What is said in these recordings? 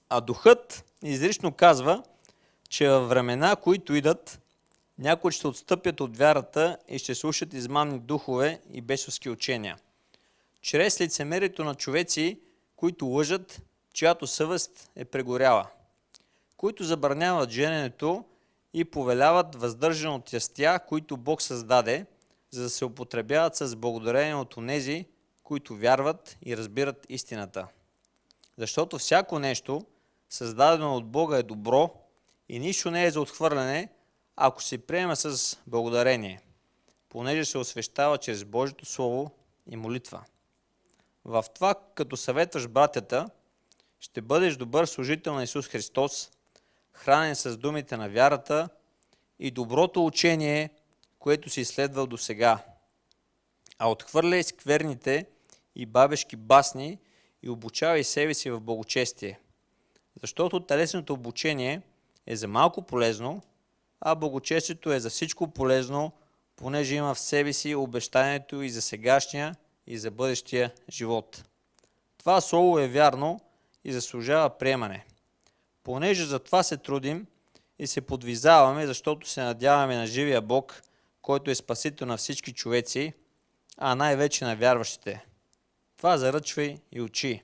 А духът изрично казва, че във времена, които идат, някои ще отстъпят от вярата и ще слушат измамни духове и бесовски учения. Чрез лицемерието на човеци, които лъжат, чиято съвест е прегоряла, които забраняват жененето и повеляват въздържане от ястия, които Бог създаде, за да се употребяват с благодарение от онези, които вярват и разбират истината. Защото всяко нещо, създадено от Бога, е добро и нищо не е за отхвърляне, ако се приема с благодарение, понеже се освещава чрез Божието Слово и молитва. В това, като съветваш братята, ще бъдеш добър служител на Исус Христос, хранен с думите на вярата и доброто учение, което си изследвал досега. А отхвърляй скверните и бабешки басни и обучавай себе си в благочестие. Защото телесното обучение е за малко полезно, а благочестието е за всичко полезно, понеже има в себе си обещанието и за сегашния, и за бъдещия живот. Това слово е вярно и заслужава приемане. Понеже за това се трудим и се подвизаваме, защото се надяваме на живия Бог, който е спасител на всички човеци, а най-вече на вярващите. Това заръчвай и учи.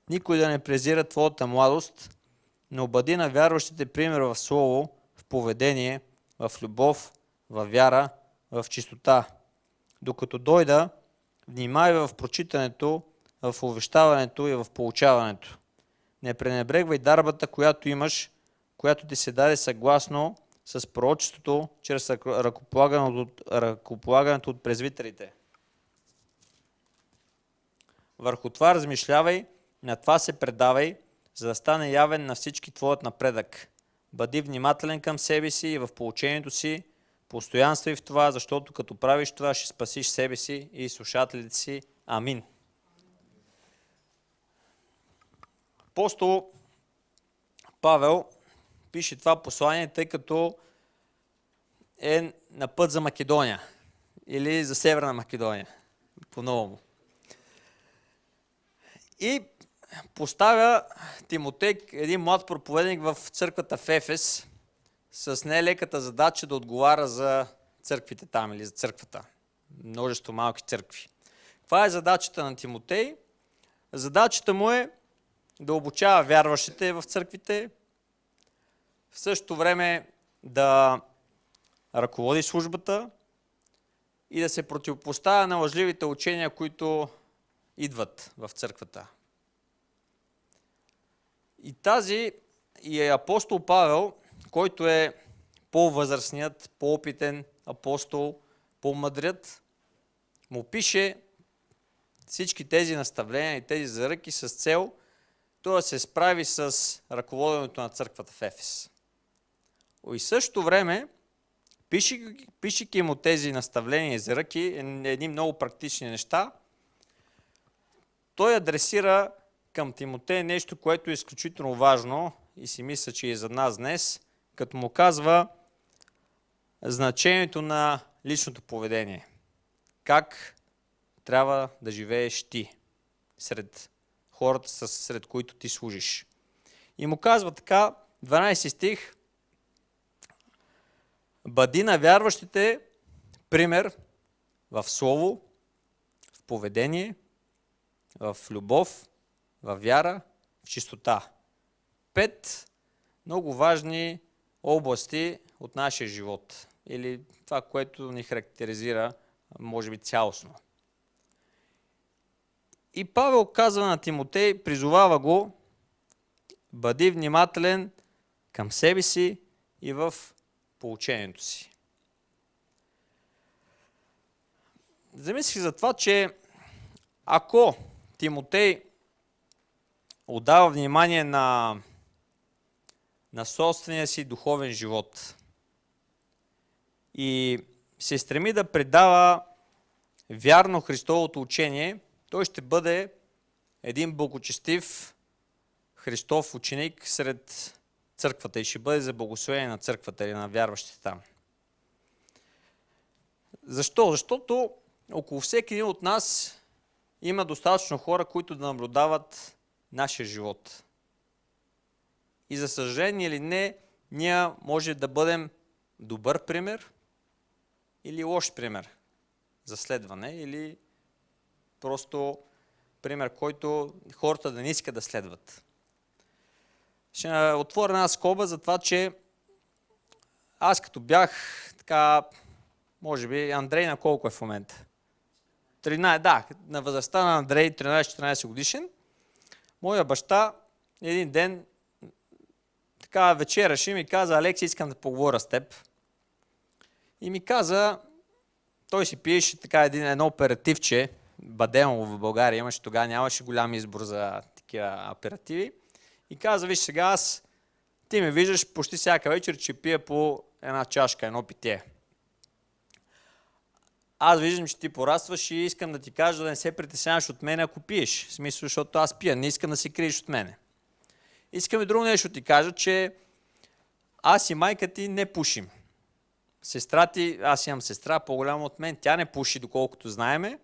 Никой да не презира твоята младост, но бъди на вярващите пример в слово, в поведение, в любов, в вяра, в чистота. Докато дойда, внимавай в прочитането, в увещаването и в получаването. Не пренебрегвай дарбата, която имаш, която ти се даде съгласно с пророчеството, чрез ръкополагането от презвитерите. Върху това размишлявай, на това се предавай, за да стане явен на всички твоят напредък. Бъди внимателен към себе си и в поучението си, постоянствай в това, защото като правиш това, ще спасиш себе си и слушателите си. Амин. Апостол Павел пише това послание, тъй като е на път за Македония или за Северна Македония, по-новому. И поставя Тимотей, един млад проповедник, в църквата в Ефес, с нелеката задача да отговаря за църквите там или за църквата. Множество малки църкви. Каква е задачата на Тимотей? Задачата му е да обучава вярващите в църквите, в същото време да ръководи службата и да се противопоставя на лъжливите учения, които идват в църквата. И апостол Павел, който е по-възрастният, по-опитен апостол, по-мъдрят, му пише всички тези наставления и тези заръки с цел той да се справи с ръководенето на църквата в Ефес. И в същото време, пишейки му тези наставления и заръки, едни много практични неща, той адресира към Тимотей нещо, което е изключително важно и си мисля, че и за нас днес, като му казва значението на личното поведение. Как трябва да живееш ти сред хората, сред които ти служиш. И му казва така, 12 стих: бъди на вярващите пример в слово, в поведение, в любов, в вяра, в чистота. 5 много важни области от нашия живот. Или това, което ни характеризира, може би цялостно. И Павел казва на Тимотей, призовава го: бъди внимателен към себе си и в поучението си. Замислих за това, че ако Тимотей отдава внимание на собствения си духовен живот и се стреми да предава вярно Христовото учение, той ще бъде един благочестив Христов ученик сред църквата и ще бъде за благословение на църквата или на вярващите там. Защо? Защото около всеки един от нас има достатъчно хора, които да наблюдават нашия живот. И за съжаление или не, ние може да бъдем добър пример или лош пример за следване, или просто пример, който хората да не искат да следват. Ще отворя една скоба за това, че аз като бях така, може би, Андрей на колко е в момента? 13, да, на възрастта на Андрей, 13-14 годишен, моя баща един ден така вечераше и ми каза: Алекси, искам да поговоря с теб. И ми каза, той си пиеше така едно оперативче, Бадемово в България имаше, тогава нямаше голям избор за такива оперативи. И каза: виж сега, ти ме виждаш почти всяка вечер, че пия по една чашка, едно питие. Аз виждам, че ти порастваш и искам да ти кажа да не се притесняваш от мен, ако пиеш. В смисъл, защото аз пия, не искам да се криеш от мене. Искам и друго нещо да ти кажа, че аз и майка ти не пушим. Сестра ти, аз имам сестра по-голяма от мен, тя не пуши, доколкото знаеме.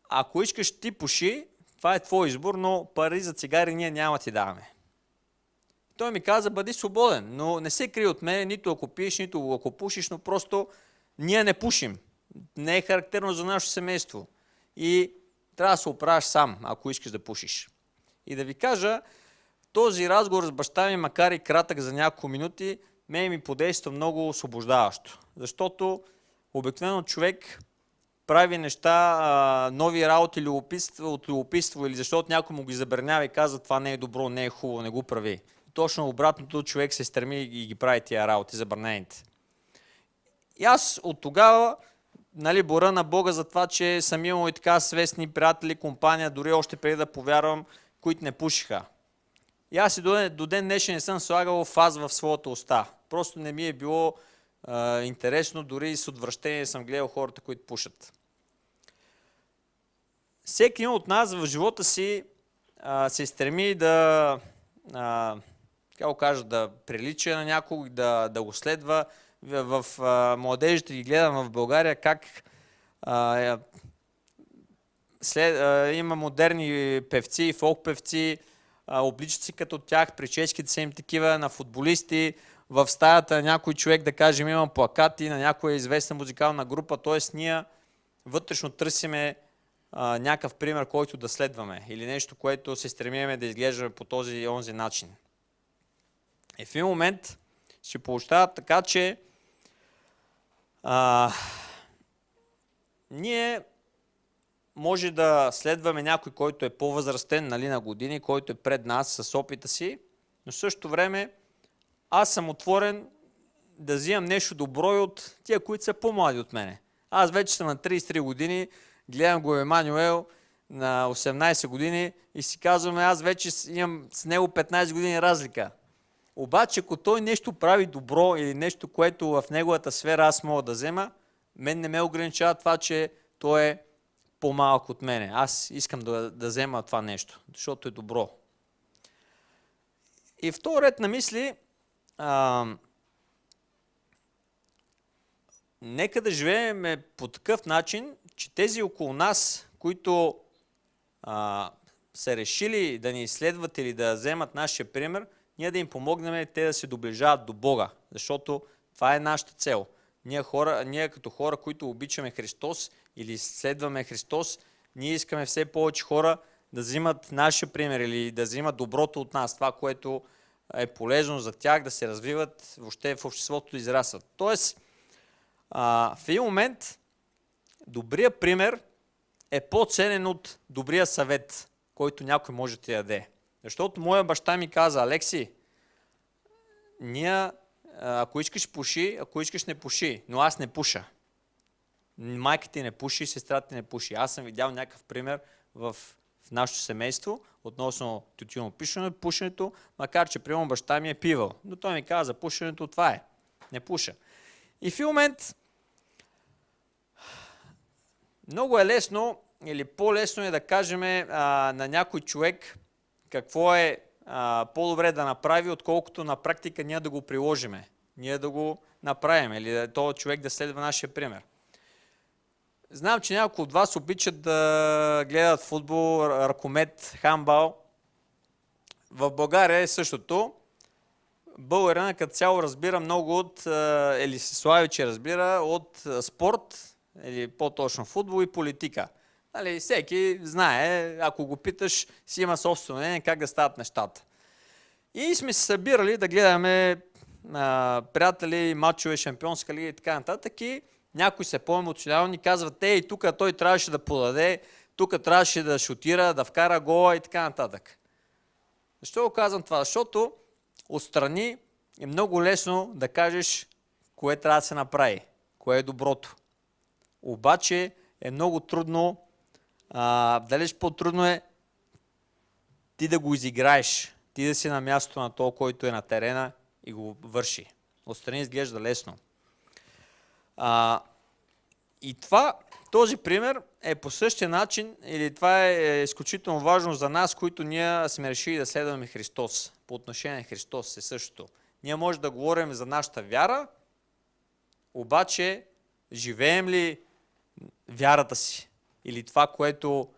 Ако искаш ти пуши, това е твой избор, но пари за цигари ние няма ти даваме. Той ми каза: бъди свободен, но не се крий от мен, нито ако пиеш, нито ако пушиш, но просто ние не пушим. Не е характерно за нашето семейство. И трябва да се оправиш сам, ако искаш да пушиш. И да ви кажа, този разговор с баща ми, макар и кратък за няколко минути, ми подейства много освобождаващо. Защото обикновено човек прави неща, нови работи от любопитство или защото някой му ги забранява и казва: това не е добро, не е хубаво, не го прави. Точно обратното, човек се стреми и ги прави тия работи, забранените. И аз от тогава, боря на Бога за това, че съм имал и така свестни приятели, компания, дори още преди да повярвам, които не пушиха. И аз и до ден днешен не съм слагал фаз в своята уста. Просто не ми е било интересно, дори с отвращение съм гледал хората, които пушат. Всеки един от нас в живота си се стреми да прилича на някого, да го следва. В младежите ги гледам в България как има модерни певци, фолк певци, обличат си като тях, прическите са им такива, на футболисти, в стаята някой човек, да кажем, има плакати на някоя известна музикална група, т.е. ние вътрешно търсиме някакъв пример, който да следваме, или нещо, което се стремиме да изглеждаме по този и онзи начин. И в един момент ще получава така, че ние може да следваме някой, който е по-възрастен, на години, който е пред нас с опита си, но в същото време аз съм отворен да взимам нещо добро и от тия, които са по-млади от мене. Аз вече съм на 33 години, гледам го Емануел на 18 години и си казваме: аз вече имам с него 15 години разлика. Обаче, ако той нещо прави добро или нещо, което в неговата сфера аз мога да взема, мен не ме ограничава това, че той е по-малък от мене. Аз искам да взема това нещо, защото е добро. И в този ред на мисли, нека да живеем по такъв начин, че тези около нас, които са решили да ни изследват или да вземат нашия пример, ние да им помогнем те да се доближават до Бога, защото това е нашата цел. Ние като хора, които обичаме Христос или следваме Христос, ние искаме все повече хора да взимат нашия пример или да взимат доброто от нас, това, което е полезно за тях, да се развиват, въобще в обществото да израстват. Тоест, в един момент добрият пример е по-ценен от добрия съвет, който някой може да ти даде. Защото моя баща ми каза: Алекси, ако искаш пуши, ако искаш не пуши, но аз не пуша. Майка ти не пуши, сестрата ти не пуши. Аз съм видял някакъв пример в нашето семейство относно пушенето, макар че примерно баща ми е пивал. Но той ми каза: пушенето това е. Не пуша. И в момент много е лесно или по-лесно е да кажем на някой човек какво е по-добре да направи, отколкото на практика ние да го приложиме. Ние да го направим или този човек да следва нашия пример. Знам, че някои от вас обичат да гледат футбол, ръкомет, хандбал. В България е същото. Българина като цяло разбира много от, или се слави, че разбира от спорт, или по-точно футбол и политика. Нали, всеки знае, ако го питаш, си има собствено мнение как да стават нещата. И сме се събирали да гледаме приятели, матчове, шампионска лига и така нататък. И някои са по-емоционални и казват, ей, тук той трябваше да подаде, тук трябваше да шутира, да вкара гола и така нататък. Защо го казвам това? Защото отстрани е много лесно да кажеш кое трябва да се направи, кое е доброто. Обаче е много трудно, далеч по-трудно е ти да го изиграеш, ти да си на мястото на този, който е на терена и го върши. Отстрани изглежда лесно. И този пример е по същия начин, или това е изключително важно за нас, които ние сме решили да следваме Христос. По отношение на Христос е същото. Ние може да говорим за нашата вяра, обаче живеем ли вярата си? Или това, което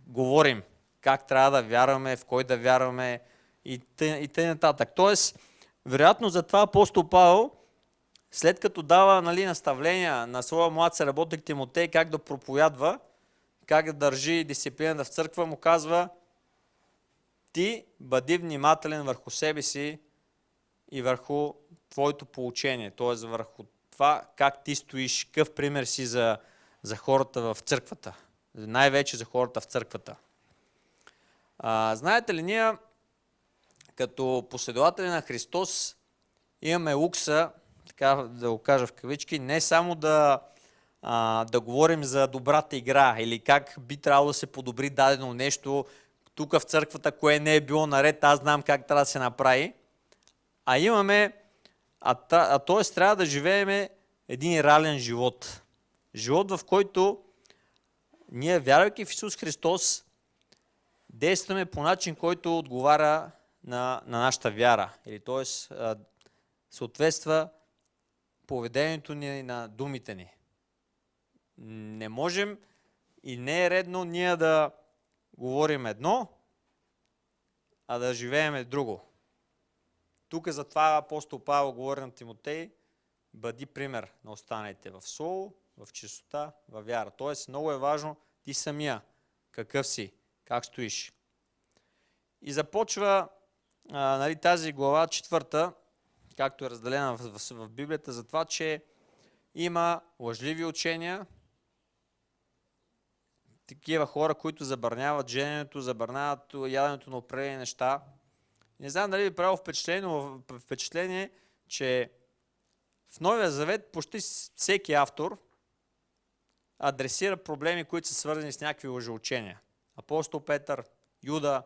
говорим, как трябва да вярваме, в кой да вярваме и т.н. Тоест, вероятно за това апостол Павел, след като дава наставления на своя млад съработник Тимотей как да проповядва, как да държи дисциплината в църква, му казва: ти бъди внимателен върху себе си и върху твоето поучение, т.е. върху това как ти стоиш, какъв пример си за хората в църквата, най-вече за хората в църквата. Знаете ли, ние като последователи на Христос имаме лукса, така да го кажа в кавички, не само да говорим за добрата игра или как би трябвало да се подобри дадено нещо, тук в църквата, кое не е било наред, аз знам как трябва да се направи, а имаме, т.е. трябва да живеем един реален живот. Живот, в който ние, вярвайки в Исус Христос, действаме по начин, който отговаря на нашата вяра. Или т.е. съответства поведението ни на думите ни. Не можем и не е редно ние да говорим едно, а да живеем друго. Тук затова апостол Павел говори на Тимотей: бъди пример на останалите в слово, в чистота, в вяра. Тоест много е важно ти самия какъв си, как стоиш. И започва тази глава 4, както е разделена в Библията, за това, че има лъжливи учения, такива хора, които забраняват жененето, забраняват яденето на определени неща. Не знам дали ви правил впечатление, че в Новия Завет почти всеки автор адресира проблеми, които са свързани с някакви лъжеучения. Апостол Петър, Юда,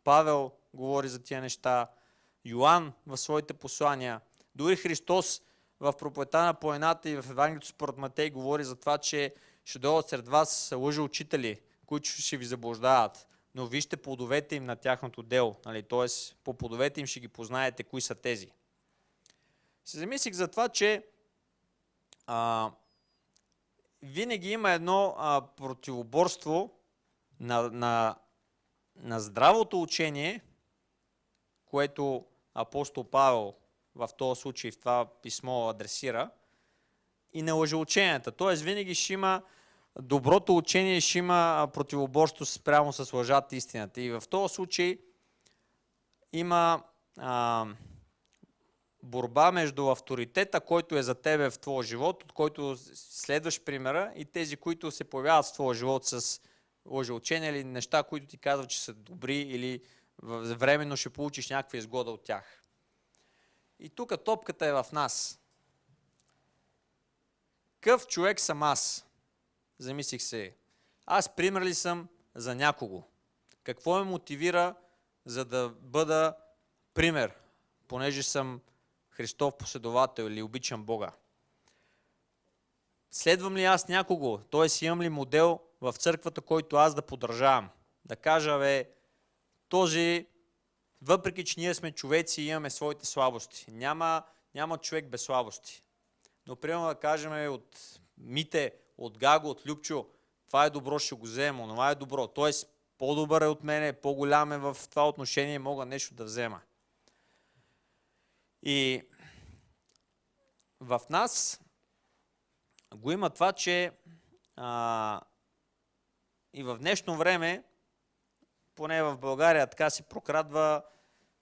Павел говори за тия неща, Йоан в своите послания, дори Христос в проповедта на планината и в Евангелието според Матей говори за това, че ще дойдат сред вас лъжеучители, които ще ви заблуждават, но вижте плодовете им на тяхното дело. Т.е. по плодовете им ще ги познаете кои са тези. Се замислих за това, че винаги има едно противоборство на здравото учение, което апостол Павел в този случай, в това писмо адресира, и на лъжеученията. Т.е. винаги ще има доброто учение, ще има противоборство спрямо с лъжата и истината. И в този случай има борба между авторитета, който е за тебе в твоя живот, от който следваш примера, и тези, които се появяват в твоя живот с лъжеучения или неща, които ти казват, че са добри или временно ще получиш някаква изгода от тях. И тук топката е в нас. Какъв човек съм аз? Замислих се. Аз пример ли съм за някого? Какво ме мотивира, за да бъда пример, понеже съм Христов последовател или обичам Бога? Следвам ли аз някого? Т.е. имам ли модел в църквата, който аз да подражавам? Да кажа, този, въпреки че ние сме човеци и имаме своите слабости, няма човек без слабости. Но примерно да кажем от Мите, от Гаго, от Любчо, това е добро, ще го взема, това е добро. Тоест по-добър е от мене, по-голям е в това отношение, мога нещо да взема. И в нас го има това, че и в днешно време, поне в България, така се прокрадва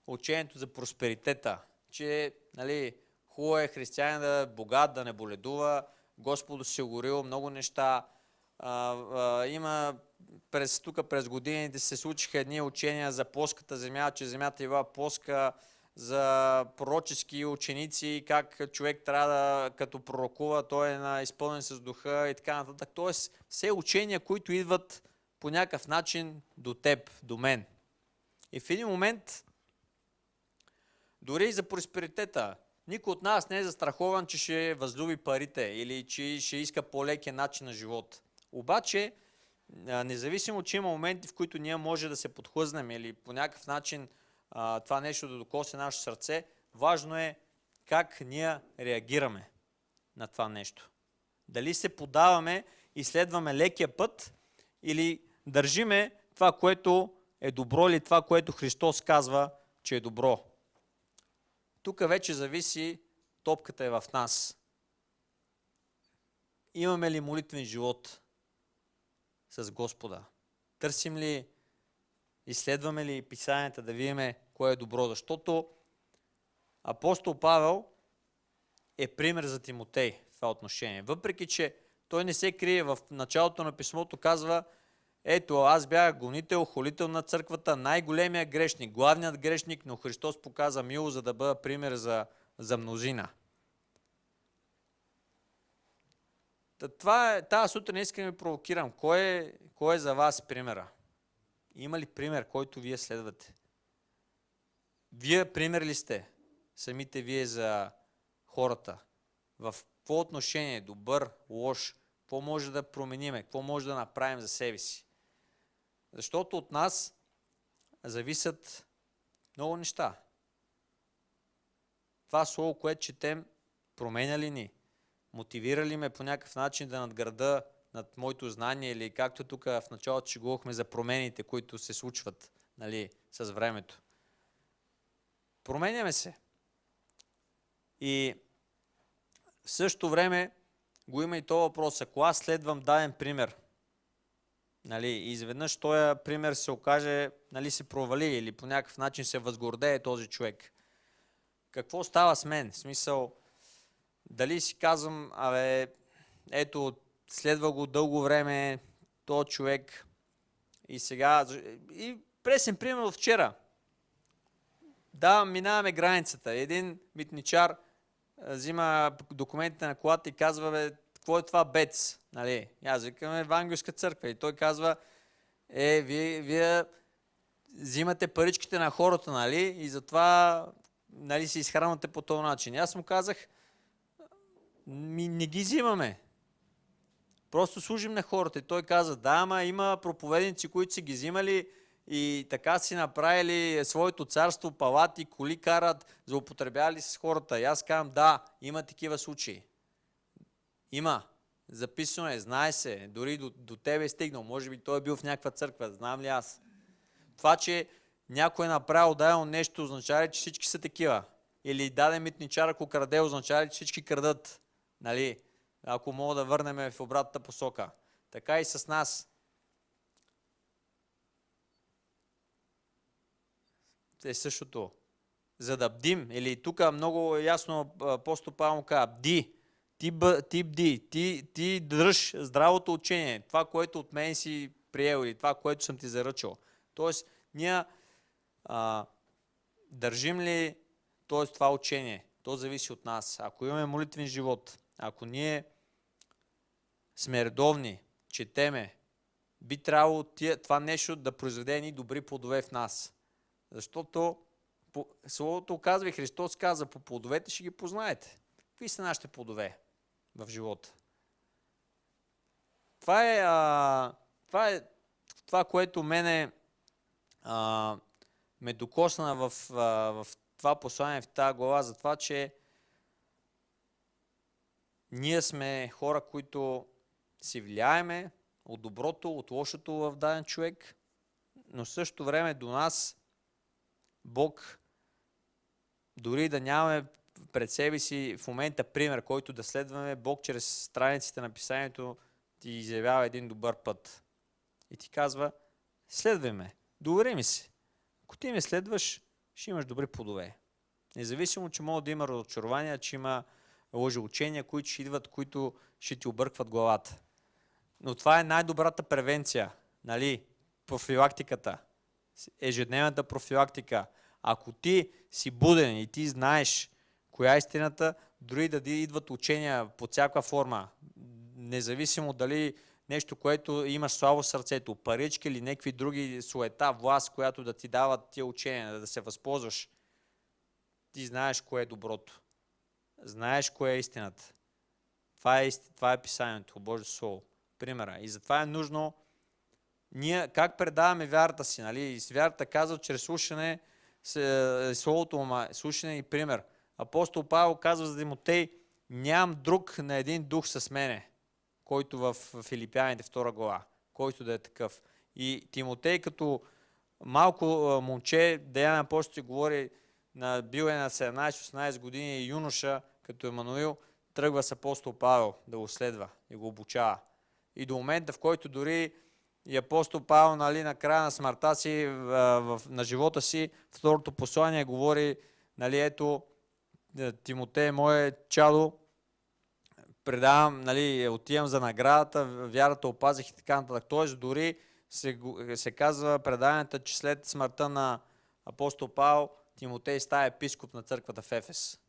учението за просперитета, че нали, хубаво е християнин да е богат, да не боледува, Господ се горил много неща. Има през годините се случиха едни учения за плоската земя, че земята е била плоска, за пророчески ученици, как човек трябва да, като пророкува, той е изпълнен с духа и така нататък. Тоест, все учения, които идват по някакъв начин до теб, до мен. И в един момент, дори и за просперитета, никой от нас не е застрахован, че ще възлюби парите или че ще иска по-лекия начин на живот. Обаче, независимо, че има моменти, в които ние може да се подхлъзнем или по някакъв начин това нещо да докосне нашето сърце, важно е как ние реагираме на това нещо. Дали се подаваме и следваме лекия път или държиме това, което е добро или това, което Христос казва, че е добро. Тук вече зависи, топката е в нас. Имаме ли молитвен живот с Господа? Търсим ли, изследваме ли писанията да видим кое е добро? Защото апостол Павел е пример за Тимотей в това отношение. Въпреки, че той не се крие, в началото на писмото казва: ето, аз бях гонител, холител на църквата, най-големия грешник, главният грешник, но Христос показа милост, за да бъда пример за мнозина. Тази сутрин искам да ви провокирам. Кой е за вас примера? Има ли пример, който вие следвате? Вие пример ли сте? Самите вие за хората? В какво отношение? Добър, лош? Какво може да промениме? Какво може да направим за себе си? Защото от нас зависят много неща. Това слово, което четем, променя ли ни? Мотивира ли ме по някакъв начин да надграда над моето знание или както тук в началото шегувахме за промените, които се случват, нали, с времето. Променяме се. И в същото време го има и този въпрос. Ако аз следвам даден пример, нали, и изведнъж този пример се окаже, нали, се провали или по някакъв начин се възгордее този човек, какво става с мен? В смисъл, дали си казвам, ето, следва го дълго време този човек и сега... И пресен пример от вчера. Да, минаваме границата. Един митничар взима документите на колата и казва: какво е това БЕЦ? Нали? И аз викам: Евангелска църква. И той казва: вие взимате паричките на хората, нали? И затова, нали, се изхранвате по този начин. И аз му казах: не ги взимаме. Просто служим на хората. И той каза: да, ама има проповедници, които си ги взимали и така си направили своето царство, палати, коли карат, злоупотребявали с хората. И аз казвам: да, има такива случаи. Има. Записано е, знае се, дори до тебе е стигнал. Може би той е бил в някаква църква, знам ли аз. Това, че някой е направил дадено нещо, означава ли, че всички са такива? Или даден митничар, ако краде, означава ли, че всички крадат? Нали? Ако мога да върнем в обратната посока. Така и с нас. Е същото. За да бдим, или тук много ясно апостол Павел казва: бди, ти бди, ти дръж здравото учение, това, което от мен си приел или това, което съм ти заръчал. Тоест, ние държим ли това учение? То зависи от нас. Ако имаме молитвен живот, ако ние сме редовни, четеме, би трябвало това нещо да произведе едни добри плодове в нас. Защото Словото казва и Христос каза: по плодовете ще ги познаете. Какви са нашите плодове в живота? Това е това, което мене ме докосна в това послание, в тази глава, за това, че ние сме хора, които си влияеме от доброто, от лошото в даден човек. но в същото време до нас Бог, дори да нямаме пред себе си в момента пример, който да следваме, Бог чрез страниците на писанието ти изявява един добър път. И ти казва, следвай ме, довери ми се. Ако ти ме следваш, ще имаш добри плодове. Независимо, че може да има разочарования, че има лъжеучения, които ще идват, които ще ти объркват главата. Но това е най-добрата превенция, нали? Профилактиката. Ежедневната профилактика. Ако ти си буден и ти знаеш коя е истината, дори да идват учения под всяка форма, независимо дали нещо, което имаш слабо в сърцето, парички или някакви други суета, власт, която да ти дават тия учения, да се възползваш, ти знаеш кое е доброто. Знаеш кое е истината. Това е писанието, Божието Слово. Примера. И затова е нужно ние как предаваме вярата си. Нали? И с вярата казва, чрез слушане, Словото, слушане и пример. Апостол Павел казва за Тимотей, нямам друг на един дух с мене, който в Филипяните 2 глава, който да е такъв. И Тимотей като малко момче, Деяния на апостолите говори, бил е на 17-18 години юноша, като Емануил, тръгва с апостол Павел да го следва и го обучава. И до момента, в който дори и апостол Павел, нали, на края на смъртта си, на живота си, второто послание говори, нали, ето, Тимотей, мое чадо, предавам, нали, отивам за наградата, вярата опазих и така нататък. Тоест, дори се казва преданието, че след смъртта на апостол Павел, Тимотей става епископ на църквата в Ефес.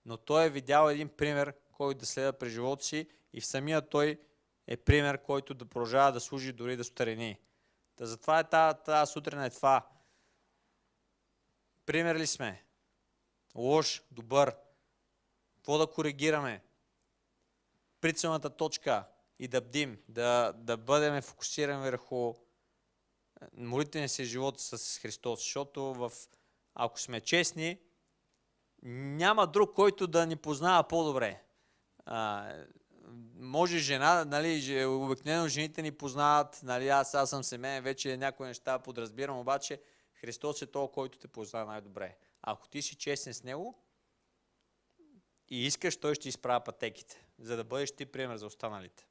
Но той е видял един пример, който да следва при живота си и в самия той е пример, който да продължава да служи дори да старени. Затова е тази сутрин е това. Пример ли сме? Лош, добър. Какво да коригираме? Прицелната точка и да бдим, да бъдем фокусирани върху молитвения си живот с Христос, защото ако сме честни, няма друг, който да ни познава по-добре. Може жена, нали, обикновено жените ни познават, нали, аз съм семейен, вече някои неща подразбирам, обаче Христос е този, който те познава най-добре. Ако ти си честен с Него и искаш, той ще изправя пътеките, за да бъдеш ти пример за останалите.